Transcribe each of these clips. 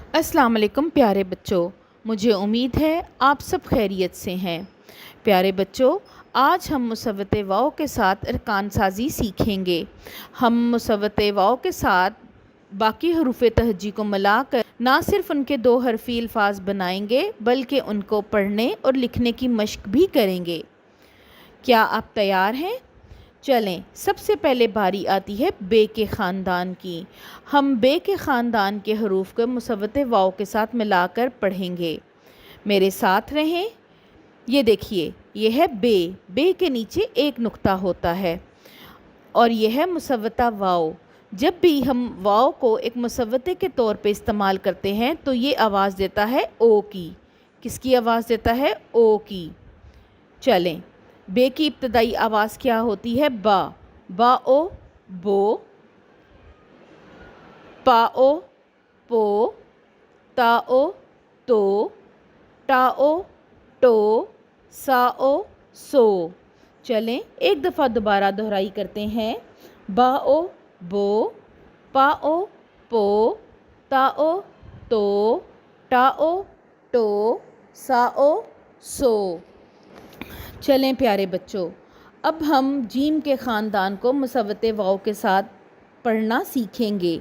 अस्सलाम वालेकुम प्यारे बच्चों, मुझे उम्मीद है आप सब खैरियत से हैं। प्यारे बच्चों, आज हम मुसव्वते वाव के साथ अरकान साज़ी सीखेंगे। हम मुसव्वते वाव के साथ बाकी हरूफ तहजी को मिलाकर ना सिर्फ उनके दो हरफी अल्फाज बनाएंगे बल्कि उनको पढ़ने और लिखने की मशक भी करेंगे। क्या आप तैयार हैं? चलें, सबसे पहले बारी आती है बे के ख़ानदान की। हम बे के ख़ानदान के हरूफ को मुसव्वते वाव के साथ मिलाकर पढ़ेंगे। मेरे साथ रहें। ये देखिए, ये है बे। बे के नीचे एक नुक्ता होता है और यह है मुसव्वता वाव। जब भी हम वाव को एक मुसव्वते के तौर पे इस्तेमाल करते हैं तो ये आवाज़ देता है ओ की। किसकी आवाज़ देता है? ओ की। चलें, बे की इब्तदाई आवाज़ क्या होती है? बा। बा ओ बो, पा ओ पो, ता ओ तो, टा ओ टो, सा ओ सो। चलें, एक दफ़ा दोबारा दोहराई करते हैं। बा ओ बो, पा ओ पो, ता ओ तो, टा ओ टो, सा ओ सो। चलें प्यारे बच्चों, अब हम जीम के ख़ानदान को मुसव्वते वाव के साथ पढ़ना सीखेंगे।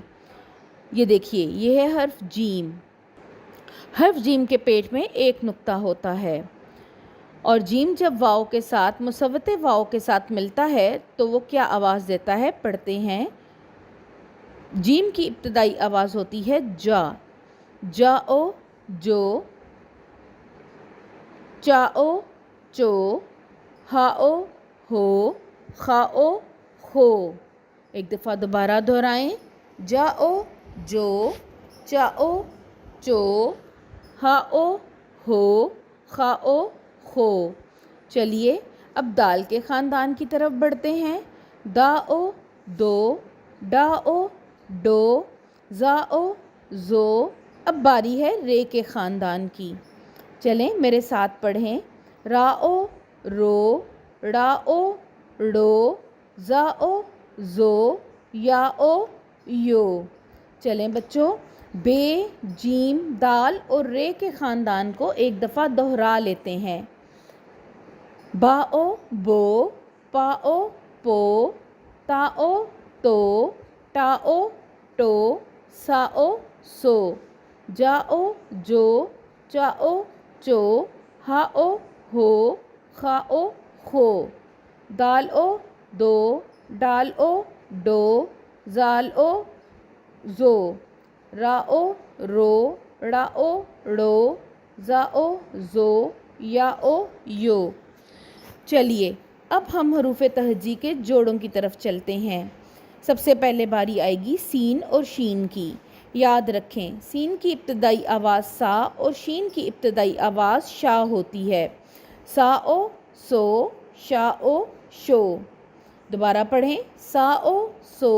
ये देखिए, ये है हर्फ जीम। हर्फ जीम के पेट में एक नुक्ता होता है और जीम जब वाव के साथ मुसव्वते वाव के साथ मिलता है तो वो क्या आवाज़ देता है? पढ़ते हैं। जीम की इब्तदाई आवाज़ होती है जा। जा ओ जो, चा ओ चो, हा ओ हो, खा ओ खो। एक दफ़ा दोबारा दोहराएं। जा ओ जो, चा ओ चो, हा ओ हो, खा ओ खो। चलिए, अब दाल के ख़ानदान की तरफ बढ़ते हैं। दा ओ दो, डा ओ डो, जा ओ जो। अब बारी है रे के ख़ानदान की। चलें, मेरे साथ पढ़ें। रा ओ रो, ड़ा ओ ड़ो, जा ओ जो, या ओ यो। चलें बच्चों, बे, जीम, दाल और रे के ख़ानदान को एक दफ़ा दोहरा लेते हैं। बा ओ बो, पा ओ पो, ता ओ तो, टा ओ टो, सा ओ सो, जा ओ जो, चा ओ चो, हा ओ हो, खा ओ खो। दाल ओ दो, डाल ओ डो, जाल ओ जो, रा ओ रो, ड़ा ओ ड़ो, जा ओ जो, या ओ यो। चलिए, अब हम हरूफ तहजी के जोड़ों की तरफ चलते हैं। सबसे पहले बारी आएगी सीन और शीन की। याद रखें, सीन की इब्तदाई आवाज़ सा और शीन की इब्तदाई आवाज़ शा होती है। सा ओ सो, शा ओ शो। दोबारा पढ़ें। सा ओ सो,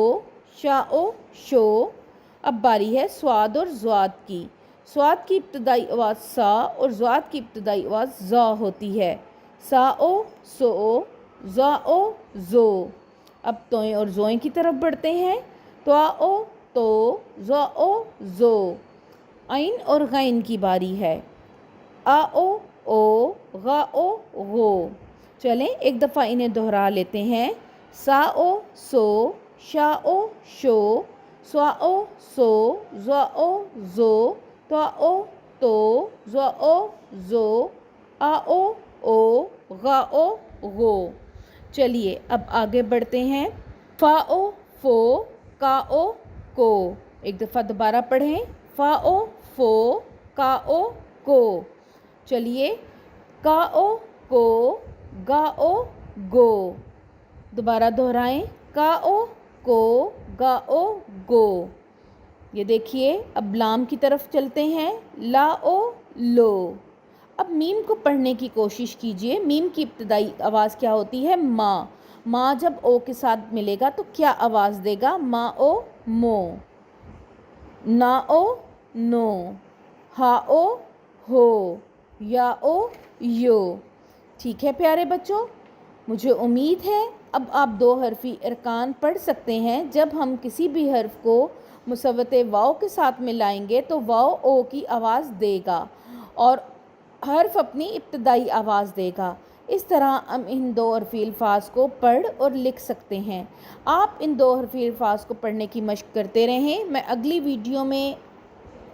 शा ओ शो। अब बारी है स्वाद और ज़्वाद की। स्वाद की इब्तदाई आवाज़ सा और ज़्वाद की इब्तदाई आवाज़ ज़ा होती है। सा ओ सो, ज़ा ओ ज़ो। अब तोएं और ज़ोएं की तरफ बढ़ते हैं। त्वा ओ तो, ज़ा ओ ज़ो। आइन और गैन की बारी है। आ ओ, गा ओ गो। चलें, एक दफ़ा इन्हें दोहरा लेते हैं। सा ओ सो, शा ओ शो, स्वा ओ सो, ज़ा ओ ज़ो, त्वा ओ तो, ज़ा ओ ज़ो, आ ओ, गा ओ गो। चलिए, अब आगे बढ़ते हैं। फ़ा ओ फ़ो, का ओ को। एक दफ़ा दोबारा पढ़ें। फ़ा ओ फ़ो, का ओ को। चलिए, का ओ को, गा ओ गो। दोबारा दोहराएं। का ओ को, गा ओ गो। ये देखिए, अब लाम की तरफ चलते हैं। ला ओ लो। अब मीम को पढ़ने की कोशिश कीजिए। मीम की इब्तदाई आवाज़ क्या होती है? माँ। माँ जब ओ के साथ मिलेगा तो क्या आवाज़ देगा? माँ ओ मो, ना ओ नो, हा ओ हो, या ओ यो। ठीक है प्यारे बच्चों, मुझे उम्मीद है अब आप दो हरफी अरकान पढ़ सकते हैं। जब हम किसी भी हर्फ को مصوت واو کے ساتھ ملائیں گے تو واو او کی آواز دے گا اور حرف اپنی ابتدائی آواز دے گا۔ اس طرح ہم ان 2 حرفی الفاظ کو پڑھ اور لکھ سکتے ہیں۔ آپ ان 2 حرفی الفاظ کو پڑھنے کی مشق کرتے رہیں۔ میں اگلی ویڈیو میں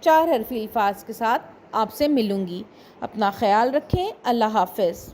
4 حرفی الفاظ کے ساتھ آپ سے ملوں گی۔ اپنا خیال رکھیں۔ اللہ حافظ۔